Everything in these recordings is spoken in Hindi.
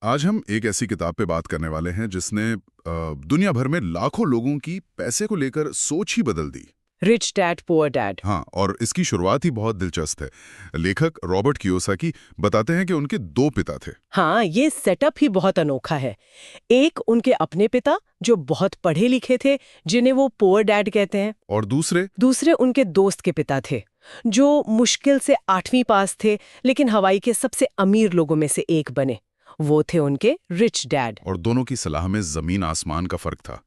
आज हम एक ऐसी किताब पे बात करने वाले हैं जिसने दुनिया भर में लाखों लोगों की पैसे को लेकर सोच ही बदल दी। Rich dad poor dad. हाँ, और इसकी शुरुआत ही बहुत दिलचस्प है। लेखक रॉबर्ट कियोसाकी बताते हैं कि उनके दो पिता थे। हाँ, ये सेटअप ही बहुत अनोखा है। एक उनके अपने पिता जो बहुत पढ़े लिखे थे, जिन्हें वो पुअर डैड कहते हैं। और दूसरे दूसरे उनके दोस्त के पिता थे, जो मुश्किल से 8वीं पास थे, लेकिन हवाई के सबसे अमीर लोगों में से एक बने। वो थे उनके रिच डैड। और दोनों की सलाह में जमीन आसमान का फर्क था।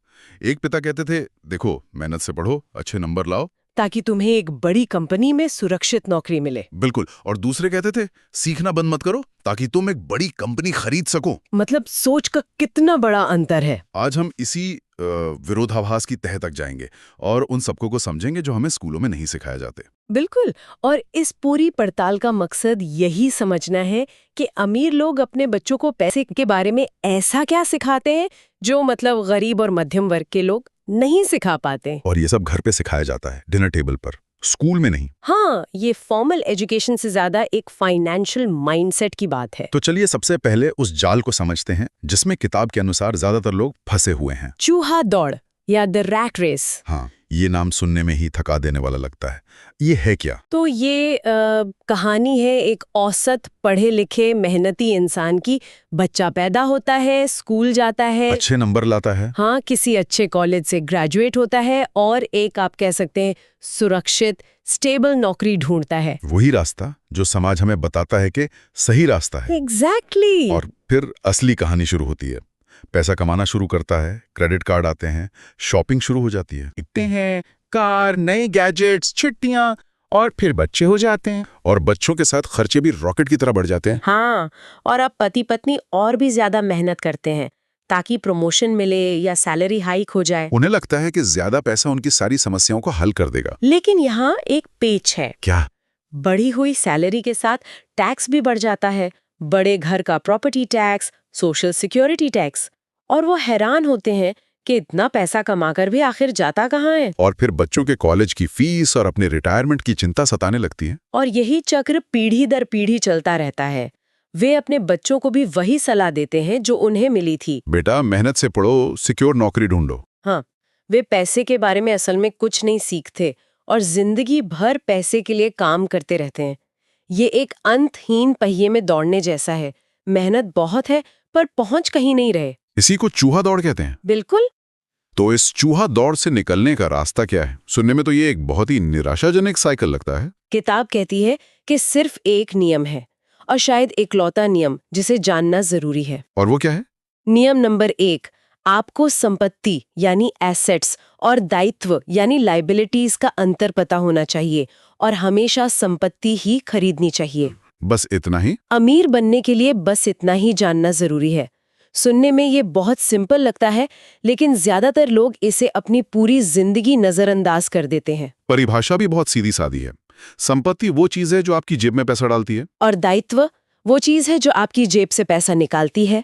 एक पिता कहते थे, देखो मेहनत से पढ़ो, अच्छे नंबर लाओ, ताकि तुम्हें एक बड़ी कंपनी में सुरक्षित नौकरी मिले। बिल्कुल। और दूसरे कहते थे, सीखना बंद मत करो ताकि तुम एक बड़ी कंपनी खरीद सको। मतलब सोच का कितना बड़ा अंतर है। आज हम इसी विरोधाभास की तह तक जाएंगे और उन सबको को समझेंगे जो हमें स्कूलों में नहीं सिखाया जाते। बिल्कुल। और इस पूरी पड़ताल का मकसद यही समझना है कि अमीर लोग अपने बच्चों को पैसे के बारे में ऐसा क्या सिखाते हैं जो मतलब गरीब और मध्यम वर्ग के लोग नहीं सिखा पाते। और ये सब घर पे सिखाया जाता है, डिनर टेबल पर, स्कूल में नहीं। हाँ, ये फॉर्मल एजुकेशन से ज्यादा एक फाइनेंशियल माइंडसेट की बात है। तो चलिए सबसे पहले उस जाल को समझते हैं जिसमें किताब के अनुसार ज्यादातर लोग फंसे हुए हैं। चूहा दौड़ या द रैट रेस। हाँ, ये नाम सुनने में ही थका देने वाला लगता है। ये है क्या? तो ये कहानी है एक औसत पढ़े लिखे मेहनती इंसान की। बच्चा पैदा होता है, स्कूल जाता है, अच्छे नंबर लाता है, हाँ, किसी अच्छे कॉलेज से ग्रेजुएट होता है और एक आप कह सकते हैं सुरक्षित स्टेबल नौकरी ढूंढता है। वही रास्ता जो समाज हमें बताता है कि सही रास्ता है। एग्जैक्टली। और फिर असली कहानी शुरू होती है। पैसा कमाना शुरू करता है, क्रेडिट कार्ड आते हैं, शॉपिंग शुरू हो जाती है, इतने हैं कार, नए गैजेट्स, छुट्टियां, और फिर बच्चे हो जाते हैं। और बच्चों के साथ खर्चे भी रॉकेट की तरह बढ़ जाते हैं। हाँ, और अब पति पत्नी और भी ज्यादा मेहनत करते हैं ताकि प्रमोशन मिले या सैलरी हाइक हो जाए। उन्हें लगता है कि ज्यादा पैसा उनकी सारी समस्याओं को हल कर देगा। लेकिन यहाँ एक पेच है। क्या? बढ़ी हुई सैलरी के साथ टैक्स भी बढ़ जाता है। बड़े घर का property tax, social security tax. और वो हैरान होते हैं कि इतना पैसा कमाकर भी आखिर जाता कहाँ है। और फिर बच्चों के कॉलेज की फीस और अपने रिटायरमेंट की चिंता सताने लगती है। और यही चक्र पीढ़ी दर पीढ़ी चलता रहता है। वे अपने बच्चों को भी वही सलाह देते हैं जो उन्हें मिली थी। बेटा मेहनत से पढ़ो, सिक्योर नौकरी ढूंढो। हाँ, वे पैसे के बारे में असल में कुछ नहीं सीखते और जिंदगी भर पैसे के लिए काम करते रहते हैं। ये एक अंतहीन पहिए में दौड़ने जैसा है। मेहनत बहुत है पर पहुंच कहीं नहीं रहे। इसी को चूहा दौड़ कहते हैं। बिल्कुल। तो इस चूहा दौड़ से निकलने का रास्ता क्या है? सुनने में तो ये एक बहुत ही निराशाजनक साइकिल लगता है। किताब कहती है कि सिर्फ एक नियम है, और शायद इकलौता नियम जिसे जानना जरूरी है। और वो क्या है? नियम नंबर 1, आपको संपत्ति यानी एसेट्स और दायित्व यानी लाइबिलिटीज का अंतर पता होना चाहिए और हमेशा संपत्ति ही खरीदनी चाहिए। बस इतना ही? अमीर बनने के लिए बस इतना ही जानना जरूरी है। सुनने में ये बहुत सिंपल लगता है, लेकिन ज्यादातर लोग इसे अपनी पूरी जिंदगी नजरअंदाज कर देते हैं। परिभाषा भी बहुत सीधी सादी है। संपत्ति वो चीज है जो आपकी जेब में पैसा डालती है। और दायित्व वो चीज है जो आपकी जेब से पैसा निकालती है।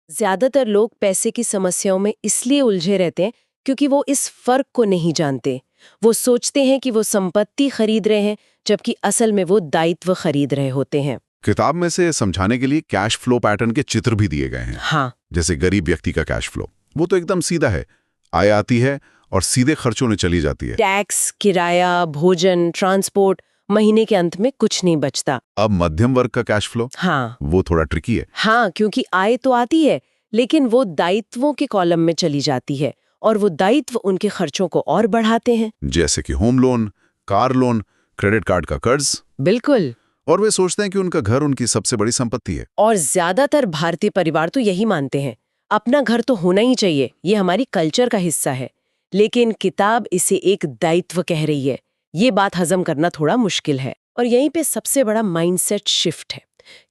ज्यादातर लोग पैसे की समस्याओं में इसलिए उलझे रहते हैं क्योंकि वो इस फर्क को नहीं जानते। वो सोचते हैं कि वो संपत्ति खरीद रहे हैं, जबकि असल में वो दायित्व खरीद रहे होते हैं। किताब में से समझाने के लिए कैश फ्लो पैटर्न के चित्र भी दिए गए हैं। हाँ, जैसे गरीब व्यक्ति का कैश फ्लो, वो तो एकदम सीधा है। आय आती है और सीधे खर्चों में चली जाती है। टैक्स, किराया, भोजन, ट्रांसपोर्ट, महीने के अंत में कुछ नहीं बचता। अब मध्यम वर्ग का कैश फ्लो, हाँ, वो थोड़ा ट्रिकी है। हाँ, क्योंकि आय तो आती है, लेकिन वो दायित्वों के कॉलम में चली जाती है और वो दायित्व उनके खर्चों को और बढ़ाते हैं। जैसे कि home loan, car loan, credit card का कर्ज। बिल्कुल। और वे सोचते हैं कि उनका घर उनकी सबसे बड़ी संपत्ति है। और ज्यादातर भारतीय परिवार तो यही मानते हैं, अपना घर तो होना ही चाहिए, ये हमारी कल्चर का हिस्सा है। लेकिन किताब इसे एक दायित्व कह रही है। ये बात हजम करना थोड़ा मुश्किल है, और यहीं पे सबसे बड़ा माइंडसेट शिफ्ट है।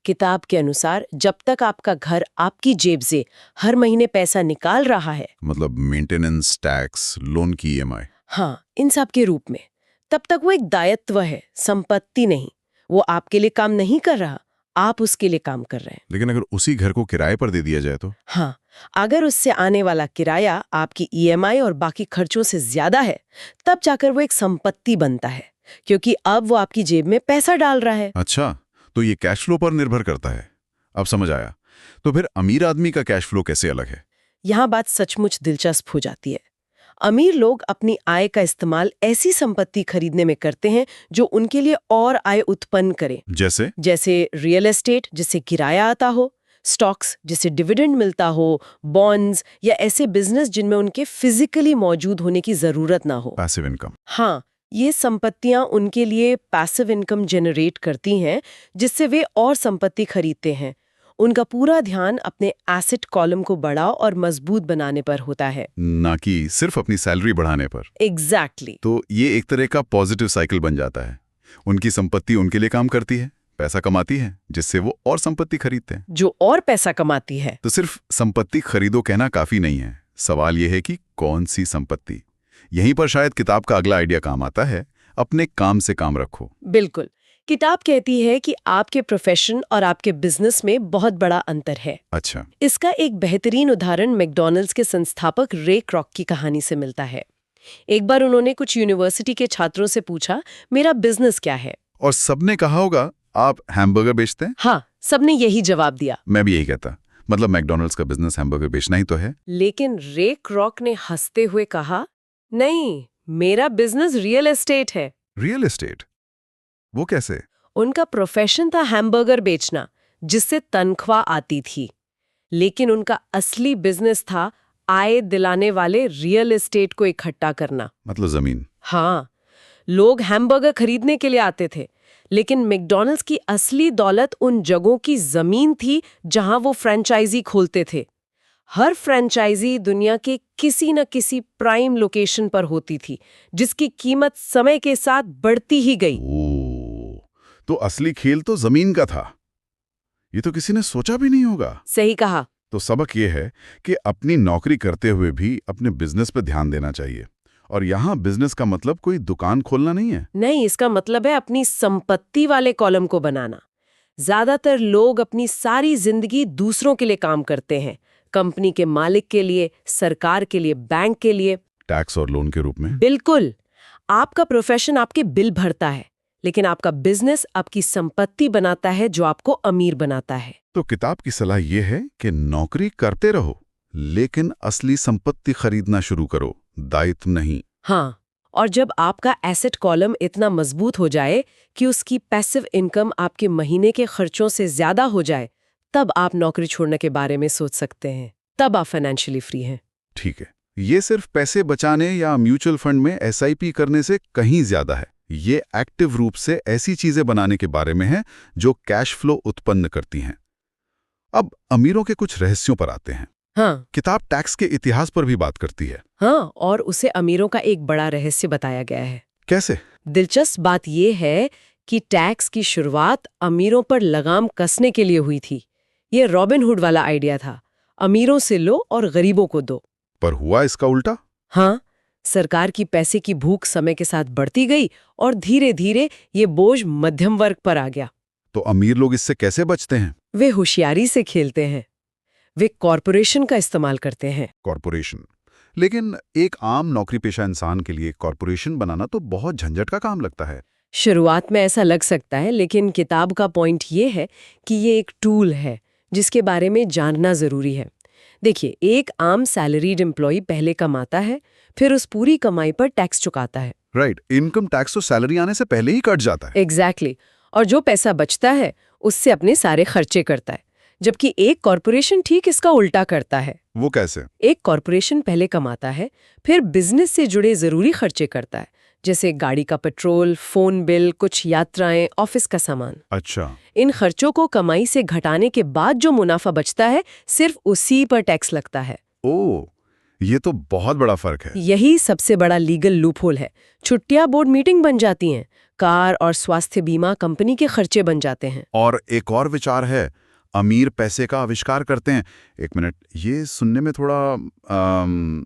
किताब के अनुसार जब तक आपका घर आपकी जेब से हर महीने पैसा निकाल रहा है, मतलब मेंटेनेंस, टैक्स, लोन की ईएमआई, हाँ, इन सब के रूप में, तब तक वो एक दायित्व है, संपत्ति नहीं। वो आपके लिए काम नहीं कर रहा, आप उसके लिए काम कर रहे हैं। लेकिन अगर उसी घर को किराए पर दे दिया जाए तो? हाँ, अगर उससे आने वाला किराया आपकी ईएमआई और बाकी खर्चों से ज्यादा है, तब जाकर वो एक संपत्ति बनता है, क्योंकि अब वो आपकी जेब में पैसा डाल रहा है। अच्छा, तो ये कैश फ्लो पर निर्भर करता है। अब समझ आया। तो फिर अमीर आदमी का कैश फ्लो कैसे अलग है? यहाँ बात सचमुच दिलचस्प हो जाती है। अमीर लोग अपनी आय का इस्तेमाल ऐसी संपत्ति खरीदने में करते हैं जो उनके लिए और आय उत्पन्न करे, जैसे रियल एस्टेट जिससे किराया आता हो, स्टॉक्स जिससे डिविडेंड मिलता हो, बॉन्ड्स या ऐसे बिजनेस जिनमें उनके फिजिकली मौजूद होने की जरूरत ना हो। Passive income. हाँ, ये संपत्तियां उनके लिए पैसिव इनकम जनरेट करती हैं, जिससे वे और संपत्ति खरीदते हैं। उनका पूरा ध्यान अपने एसेट कॉलम को बड़ा और मजबूत बनाने पर होता है, ना कि सिर्फ अपनी सैलरी बढ़ाने पर। एग्जैक्टली। तो ये एक तरह का पॉजिटिव साइकिल बन जाता है। उनकी संपत्ति उनके लिए काम करती है, पैसा कमाती है, जिससे वो और संपत्ति खरीदते हैं, जो और पैसा कमाती है। तो सिर्फ संपत्ति खरीदो कहना काफी नहीं है। सवाल यह है कि कौन सी संपत्ति। यहीं पर शायद किताब का अगला आइडिया काम आता है, अपने काम से काम रखो। बिल्कुल। किताब कहती है कि आपके प्रोफेशन और आपके बिजनेस में बहुत बड़ा अंतर है। अच्छा। इसका एक बेहतरीन उदाहरण मैकडॉनल्ड्स के संस्थापक रे क्रॉक की कहानी से मिलता है। एक बार उन्होंने कुछ यूनिवर्सिटी के छात्रों से पूछा, मेरा बिजनेस क्या है? और सबने कहा होगा, आप हैमबर्गर बेचते हैं? हाँ, सबने यही जवाब दिया। मैं भी यही कहता। मतलब मैकडॉनल्ड्स का बिजनेस हैमबर्गर बेचना ही तो है। लेकिन रे क्रॉक ने हंसते हुए कहा, नहीं, मेरा बिजनेस रियल एस्टेट है। Real estate? वो कैसे? उनका प्रोफेशन था हैमबर्गर बेचना, जिससे तनख्वाह आती थी, लेकिन उनका असली बिजनेस था आय दिलाने वाले रियल एस्टेट को इकट्ठा करना। मतलब जमीन? हाँ, लोग हैमबर्गर खरीदने के लिए आते थे, लेकिन मैकडॉनल्ड्स की असली दौलत उन जगहों की जमीन थी जहां वो फ्रेंचाइजी खोलते थे। हर फ्रेंचाइजी दुनिया के किसी न किसी प्राइम लोकेशन पर होती थी, जिसकी कीमत समय के साथ बढ़ती ही गई। ओह, तो असली खेल तो जमीन का था। ये तो किसी ने सोचा भी नहीं होगा। सही कहा। तो सबक ये है कि अपनी नौकरी करते हुए भी अपने बिजनेस पर ध्यान देना चाहिए। और यहाँ बिजनेस का मतलब कोई दुकान खोलना नहीं है। नहीं, इसका मतलब है अपनी संपत्ति वाले कॉलम को बनाना। ज्यादातर लोग अपनी सारी जिंदगी दूसरों के लिए काम करते हैं, कंपनी के मालिक के लिए, सरकार के लिए, बैंक के लिए। टैक्स और लोन के रूप में। बिल्कुल। आपका प्रोफेशन आपके बिल भरता है, लेकिन आपका बिजनेस आपकी संपत्ति बनाता है, जो आपको अमीर बनाता है। तो किताब की सलाह यह है कि नौकरी करते रहो, लेकिन असली संपत्ति खरीदना शुरू करो, दायित्व नहीं। हाँ, और जब आपका एसेट कॉलम इतना मजबूत हो जाए कि उसकी पैसिव इनकम आपके महीने के खर्चों से ज्यादा हो जाए, तब आप नौकरी छोड़ने के बारे में सोच सकते हैं। तब आप फाइनेंशियली फ्री हैं। ठीक है, ये सिर्फ पैसे बचाने या म्यूचुअल फंड में SIP करने से कहीं ज्यादा है। ये एक्टिव रूप से ऐसी चीजें बनाने के बारे में है जो कैश फ्लो उत्पन्न करती हैं। अब अमीरों के कुछ रहस्यों पर आते हैं। हाँ। किताब टैक्स के इतिहास पर भी बात करती है। हाँ, और उसे अमीरों का एक बड़ा रहस्य बताया गया है। कैसे? दिलचस्प बात यह है कि टैक्स की शुरुआत अमीरों पर लगाम कसने के लिए हुई थी। ये रॉबिन हुड वाला आइडिया था, अमीरों से लो और गरीबों को दो। पर हुआ इसका उल्टा। हाँ, सरकार की पैसे की भूख समय के साथ बढ़ती गई और धीरे धीरे ये बोझ मध्यम वर्ग पर आ गया। तो अमीर लोग इससे कैसे बचते हैं? वे होशियारी से खेलते हैं। वे कॉरपोरेशन का इस्तेमाल करते हैं। कॉरपोरेशन? लेकिन एक आम नौकरी पेशा इंसान के लिए कॉरपोरेशन बनाना तो बहुत झंझट का काम लगता है। शुरुआत में ऐसा लग सकता है, लेकिन किताब का पॉइंट ये है कि ये एक टूल है जिसके बारे में जानना जरूरी है। देखिए, एक आम सैलरीड एम्प्लॉय पहले कमाता है, फिर उस पूरी कमाई पर टैक्स चुकाता है। राइट, इनकम टैक्स तो सैलरी आने से पहले ही कट जाता है। एग्जैक्टली। और जो पैसा बचता है उससे अपने सारे खर्चे करता है, जबकि एक कॉरपोरेशन ठीक इसका उल्टा करता है। वो कैसे? एक कॉरपोरेशन पहले कमाता है, फिर बिजनेस से जुड़े जरूरी खर्चे करता है, जैसे गाड़ी का पेट्रोल, फोन बिल, कुछ यात्राएं, ऑफिस का सामान। अच्छा। इन खर्चों को कमाई से घटाने के बाद जो मुनाफा बचता है, सिर्फ उसी पर टैक्स लगता है। ओह, ये तो बहुत बड़ा फर्क है। यही सबसे बड़ा लीगल लूपहोल है। छुट्टियां बोर्ड मीटिंग बन जाती हैं, कार और स्वास्थ्य बीमा कंपनी के खर्चे बन जाते हैं। और एक और विचार है, अमीर पैसे का आविष्कार करते हैं। एक मिनट, ये सुनने में थोड़ा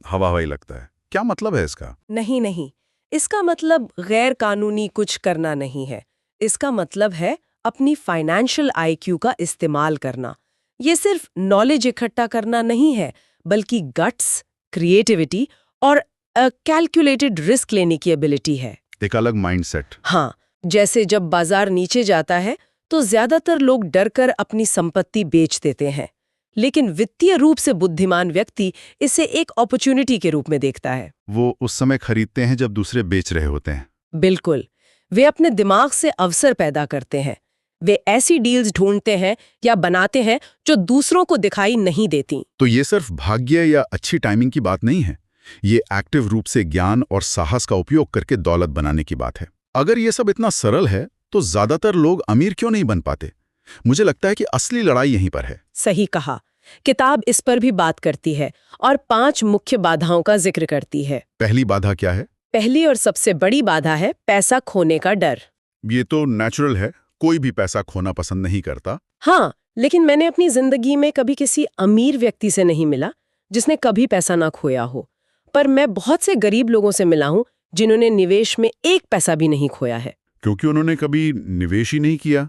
हवा हवाई लगता है। क्या मतलब है इसका? नहीं, इसका मतलब गैर कानूनी कुछ करना नहीं है। इसका मतलब है अपनी फाइनेंशियल IQ का इस्तेमाल करना। ये सिर्फ नॉलेज इकट्ठा करना नहीं है, बल्कि गट्स, क्रिएटिविटी और कैलकुलेटेड रिस्क लेने की एबिलिटी है। एक अलग माइंडसेट। हाँ, जैसे जब बाजार नीचे जाता है तो ज्यादातर लोग डरकर अपनी संपत्ति बेच देते हैं, लेकिन वित्तीय रूप से बुद्धिमान व्यक्ति इसे एक अपॉर्चुनिटी के रूप में देखता है। वो उस समय खरीदते हैं जब दूसरे बेच रहे होते हैं। बिल्कुल, वे अपने दिमाग से अवसर पैदा करते हैं। वे ऐसी डील्स ढूंढते हैं या बनाते हैं जो दूसरों को दिखाई नहीं देती। तो ये सिर्फ भाग्य या अच्छी टाइमिंग की बात नहीं है, ये एक्टिव रूप से ज्ञान और साहस का उपयोग करके दौलत बनाने की बात है। अगर ये सब इतना सरल है तो ज्यादातर लोग अमीर क्यों नहीं बन पाते? मुझे लगता है कि असली लड़ाई यहीं पर है। सही कहा। किताब इस पर भी बात करती है और 5 मुख्य बाधाओं का जिक्र करती है। पहली बाधा क्या है? पहली और सबसे बड़ी बाधा है पैसा खोने का डर। ये तो नेचुरल है, कोई भी पैसा खोना पसंद नहीं करता। हाँ, लेकिन मैंने अपनी जिंदगी में कभी किसी अमीर व्यक्ति से नहीं मिला जिसने कभी पैसा ना खोया हो, पर मैं बहुत से गरीब लोगों से मिला हूं जिन्होंने निवेश में एक पैसा भी नहीं खोया है। क्योंकि उन्होंने कभी निवेश ही नहीं किया।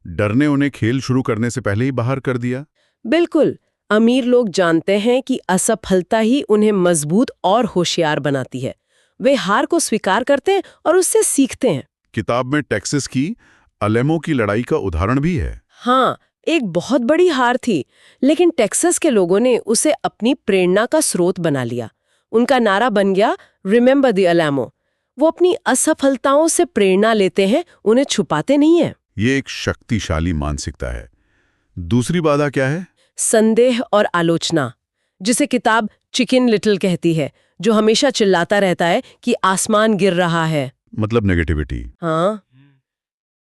डर ने उन्हें खेल शुरू करने से पहले ही बाहर कर दिया। बिल्कुल, अमीर लोग जानते हैं कि असफलता ही उन्हें मजबूत और होशियार बनाती है। वे हार को स्वीकार करते हैं और उससे सीखते हैं। किताब में टेक्सास की अलेमो की लड़ाई का उदाहरण भी है। हाँ, एक बहुत बड़ी हार थी, लेकिन टेक्सास के लोगों ने उसे अपनी प्रेरणा का स्रोत बना लिया। उनका नारा बन गया, रिमेंबर द अलेमो। वो अपनी असफलताओं से प्रेरणा लेते हैं, उन्हें छुपाते नहीं है। ये एक शक्तिशाली मानसिकता है। दूसरी बाधा क्या है? संदेह और आलोचना, जिसे किताब चिकन लिटिल कहती है, जो हमेशा चिल्लाता रहता है कि आसमान गिर रहा है। मतलब नेगेटिविटी। हाँ,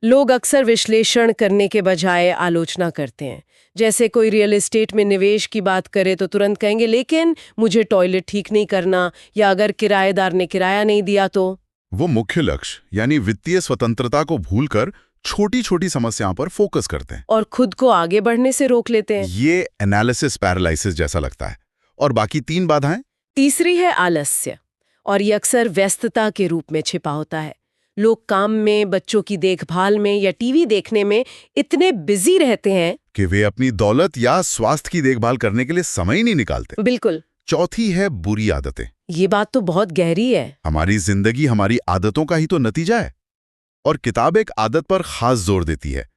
लोग अक्सर विश्लेषण करने के बजाय आलोचना करते हैं। जैसे कोई रियल एस्टेट में निवेश की बात करे तो तुरंत कहेंगे, लेकिन मुझे टॉयलेट ठीक नहीं करना, या अगर किराएदार ने किराया नहीं दिया तो। वो मुख्य लक्ष्य यानी वित्तीय स्वतंत्रता को भूलकर छोटी छोटी समस्याओं पर फोकस करते हैं और खुद को आगे बढ़ने से रोक लेते हैं। ये एनालिसिस पैरालिसिस जैसा लगता है। और बाकी 3 बाधाएं? तीसरी है आलस्य, और ये अक्सर व्यस्तता के रूप में छिपा होता है। लोग काम में, बच्चों की देखभाल में या टीवी देखने में इतने बिजी रहते हैं कि वे अपनी दौलत या स्वास्थ्य की देखभाल करने के लिए समय ही नहीं निकालते। बिल्कुल। चौथी है बुरी आदतें। ये बात तो बहुत गहरी है। हमारी जिंदगी हमारी आदतों का ही तो नतीजा है। और किताब एक आदत पर खास जोर देती है,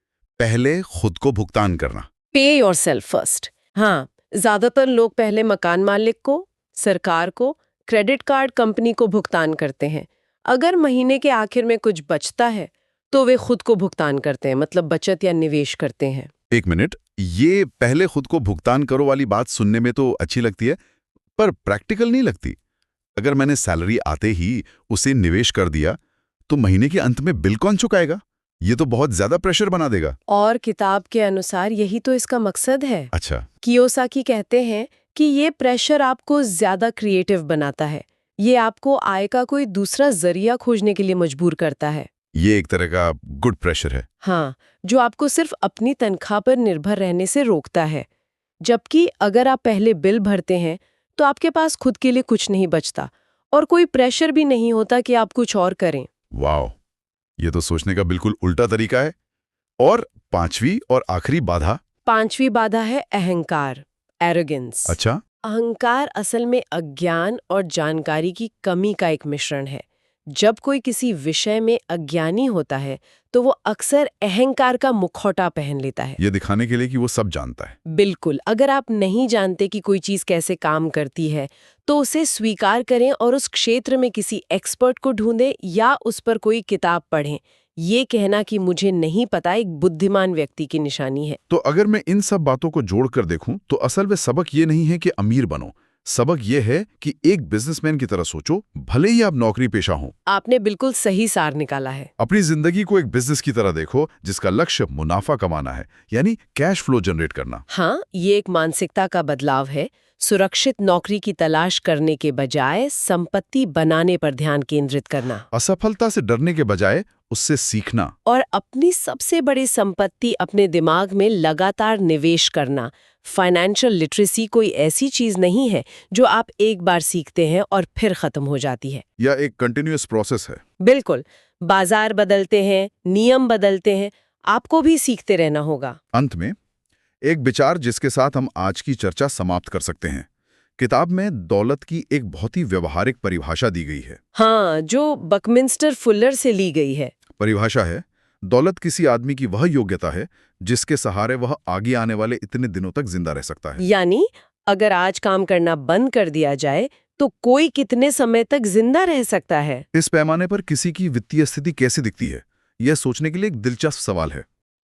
पहले खुद को भुगतान करना। पे योरसेल्फ फर्स्ट। हाँ, ज्यादातर लोग पहले मकान मालिक को, सरकार को, क्रेडिट कार्ड कंपनी को भुगतान करते हैं। अगर महीने के आखिर में कुछ बचता है तो वे खुद को भुगतान करते हैं, मतलब बचत या निवेश करते हैं। एक मिनट, ये पहले खुद को भुगतान करो वाली बात सुनने में तो अच्छी लगती है, पर प्रैक्टिकल नहीं लगती। अगर मैंने सैलरी आते ही उसे निवेश कर दिया तो महीने के अंत में बिल कौन चुकाएगा? ये तो बहुत ज्यादा प्रेशर बना देगा। और किताब के अनुसार यही तो इसका मकसद है। अच्छा। कियोसाकी कहते हैं कि ये प्रेशर आपको ज्यादा क्रिएटिव बनाता है। ये आपको आय का कोई दूसरा जरिया खोजने के लिए मजबूर करता है। ये एक तरह का गुड प्रेशर है। हाँ, जो आपको सिर्फ अपनी तनख्वाह पर निर्भर रहने से रोकता है। जबकि अगर आप पहले बिल भरते हैं तो आपके पास खुद के लिए कुछ नहीं बचता और कोई प्रेशर भी नहीं होता कि आप कुछ और करें। वाह, ये तो सोचने का बिल्कुल उल्टा तरीका है। और 5वीं और आखिरी बाधा? 5वीं बाधा है अहंकार, एरोगेंस। अच्छा। अहंकार असल में अज्ञान और जानकारी की कमी का एक मिश्रण है। जब कोई किसी विषय में अज्ञानी होता है तो वो अक्सर अहंकार का मुखौटा पहन लेता है, ये दिखाने के लिए कि वो सब जानता है। बिल्कुल। अगर आप नहीं जानते कि कोई चीज कैसे काम करती है तो उसे स्वीकार करें और उस क्षेत्र में किसी एक्सपर्ट को ढूंढें या उस पर कोई किताब पढ़ें। ये कहना कि मुझे नहीं पता एक बुद्धिमान व्यक्ति की निशानी है। तो अगर मैं इन सब बातों को जोड़कर देखूं तो असल में सबक ये नहीं है कि अमीर बनो, सबक ये है कि एक बिजनेसमैन की तरह सोचो, भले ही आप नौकरी पेशा हो। आपने बिल्कुल सही सार निकाला है। अपनी जिंदगी को एक बिजनेस की तरह देखो जिसका लक्ष्य मुनाफा कमाना है, यानी कैश फ्लो जनरेट करना। हाँ, ये एक मानसिकता का बदलाव है। सुरक्षित नौकरी की तलाश करने के बजाय संपत्ति बनाने पर ध्यान केंद्रित करना, असफलता से डरने के बजाय उससे सीखना, और अपनी सबसे बड़ी संपत्ति अपने दिमाग में लगातार निवेश करना। फाइनेंशियल लिटरेसी कोई ऐसी चीज नहीं है जो आप एक बार सीखते हैं और फिर खत्म हो जाती है। या एक कंटिन्यूअस प्रोसेस है। बिल्कुल, बाजार बदलते हैं, नियम बदलते हैं, आपको भी सीखते रहना होगा। अंत में एक विचार जिसके साथ हम आज की चर्चा समाप्त कर सकते हैं। किताब में दौलत की एक बहुत ही व्यवहारिक परिभाषा दी गई है। हाँ, जो बकमिंस्टर फुलर से ली गई है। परिभाषा है, दौलत किसी आदमी की वह योग्यता है जिसके सहारे वह आगे आने वाले इतने दिनों तक जिंदा रह सकता है। यानी अगर आज काम करना बंद कर दिया जाए तो कोई कितने समय तक जिंदा रह सकता है? इस पैमाने पर किसी की वित्तीय स्थिति कैसे दिखती है, यह सोचने के लिए एक दिलचस्प सवाल है।